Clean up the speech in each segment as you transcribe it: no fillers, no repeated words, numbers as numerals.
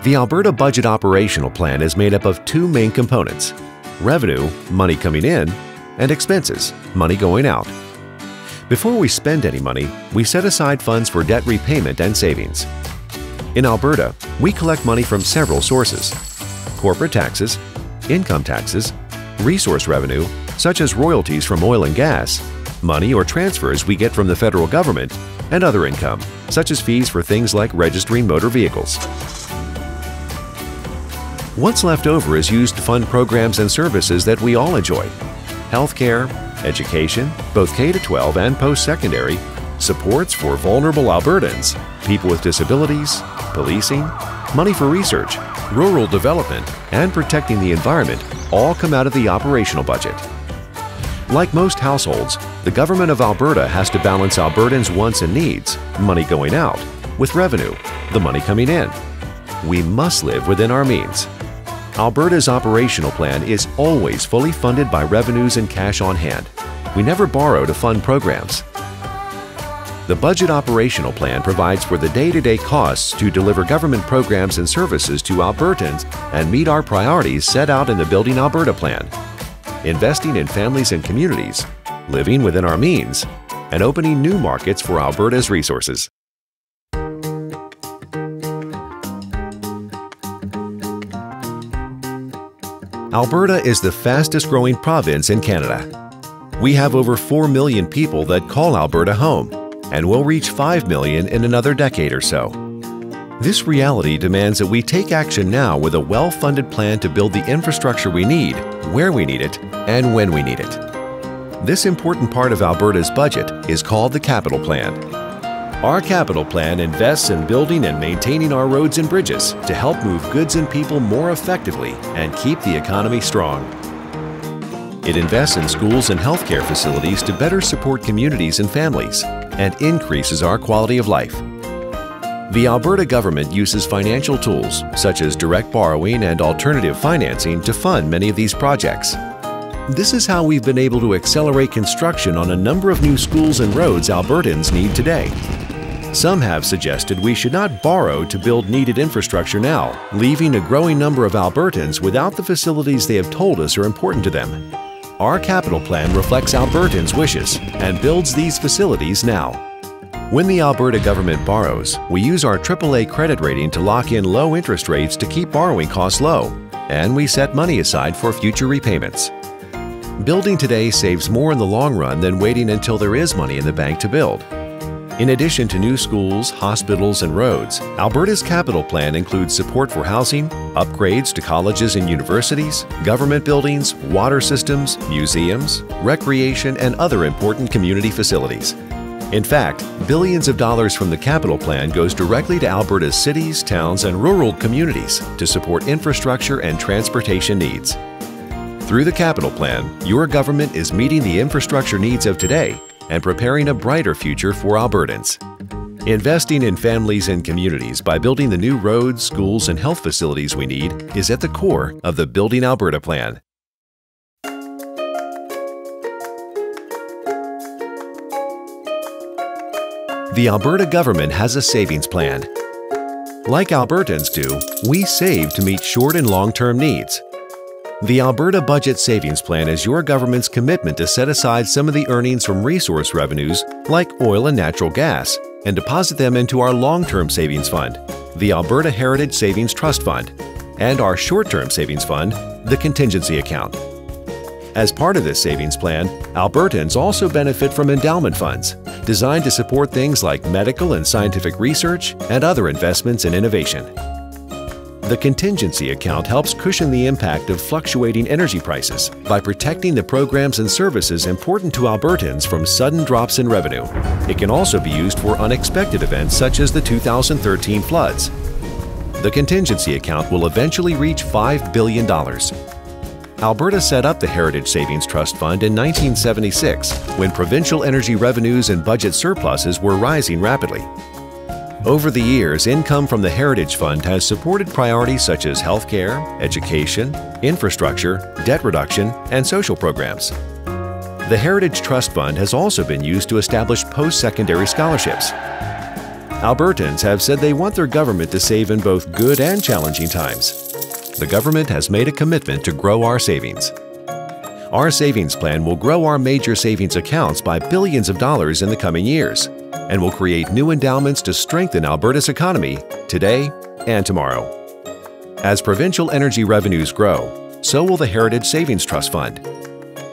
The Alberta Budget Operational Plan is made up of two main components: revenue, money coming in, and expenses, money going out. Before we spend any money, we set aside funds for debt repayment and savings. In Alberta, we collect money from several sources: corporate taxes, income taxes, resource revenue, such as royalties from oil and gas, money or transfers we get from the federal government, and other income, such as fees for things like registering motor vehicles. What's left over is used to fund programs and services that we all enjoy: healthcare, education, both K-12 and post-secondary, supports for vulnerable Albertans, people with disabilities, policing, money for research, rural development, and protecting the environment all come out of the operational budget. Like most households, the government of Alberta has to balance Albertans' wants and needs, money going out, with revenue, the money coming in. We must live within our means. Alberta's operational plan is always fully funded by revenues and cash on hand. We never borrow to fund programs. The Budget Operational Plan provides for the day-to-day costs to deliver government programs and services to Albertans and meet our priorities set out in the Building Alberta Plan: investing in families and communities, living within our means, and opening new markets for Alberta's resources. Alberta is the fastest growing province in Canada. We have over 4 million people that call Alberta home, and will reach 5 million in another decade or so. This reality demands that we take action now with a well-funded plan to build the infrastructure we need, where we need it, and when we need it. This important part of Alberta's budget is called the Capital Plan. Our Capital Plan invests in building and maintaining our roads and bridges to help move goods and people more effectively and keep the economy strong. It invests in schools and healthcare facilities to better support communities and families, and increases our quality of life. The Alberta government uses financial tools such as direct borrowing and alternative financing to fund many of these projects. This is how we've been able to accelerate construction on a number of new schools and roads Albertans need today. Some have suggested we should not borrow to build needed infrastructure now, leaving a growing number of Albertans without the facilities they have told us are important to them. Our capital plan reflects Albertans' wishes and builds these facilities now. When the Alberta government borrows, we use our AAA credit rating to lock in low interest rates to keep borrowing costs low, and we set money aside for future repayments. Building today saves more in the long run than waiting until there is money in the bank to build. In addition to new schools, hospitals, and roads, Alberta's capital plan includes support for housing, upgrades to colleges and universities, government buildings, water systems, museums, recreation, and other important community facilities. In fact, billions of dollars from the capital plan goes directly to Alberta's cities, towns, and rural communities to support infrastructure and transportation needs. Through the capital plan, your government is meeting the infrastructure needs of today and preparing a brighter future for Albertans. Investing in families and communities by building the new roads, schools, and health facilities we need is at the core of the Building Alberta Plan. The Alberta government has a savings plan. Like Albertans do, we save to meet short and long-term needs. The Alberta Budget Savings Plan is your government's commitment to set aside some of the earnings from resource revenues like oil and natural gas and deposit them into our long-term savings fund, the Alberta Heritage Savings Trust Fund, and our short-term savings fund, the Contingency Account. As part of this savings plan, Albertans also benefit from endowment funds designed to support things like medical and scientific research and other investments in innovation. The contingency account helps cushion the impact of fluctuating energy prices by protecting the programs and services important to Albertans from sudden drops in revenue. It can also be used for unexpected events such as the 2013 floods. The contingency account will eventually reach $5 billion. Alberta set up the Heritage Savings Trust Fund in 1976 when provincial energy revenues and budget surpluses were rising rapidly. Over the years, income from the Heritage Fund has supported priorities such as healthcare, education, infrastructure, debt reduction, and social programs. The Heritage Trust Fund has also been used to establish post-secondary scholarships. Albertans have said they want their government to save in both good and challenging times. The government has made a commitment to grow our savings. Our savings plan will grow our major savings accounts by billions of dollars in the coming years and will create new endowments to strengthen Alberta's economy today and tomorrow. As provincial energy revenues grow, so will the Heritage Savings Trust Fund.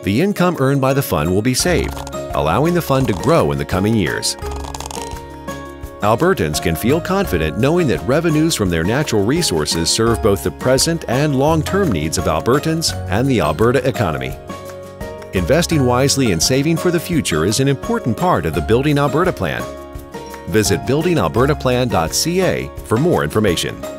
The income earned by the fund will be saved, allowing the fund to grow in the coming years. Albertans can feel confident knowing that revenues from their natural resources serve both the present and long-term needs of Albertans and the Alberta economy. Investing wisely and saving for the future is an important part of the Building Alberta Plan. Visit buildingalbertaplan.ca for more information.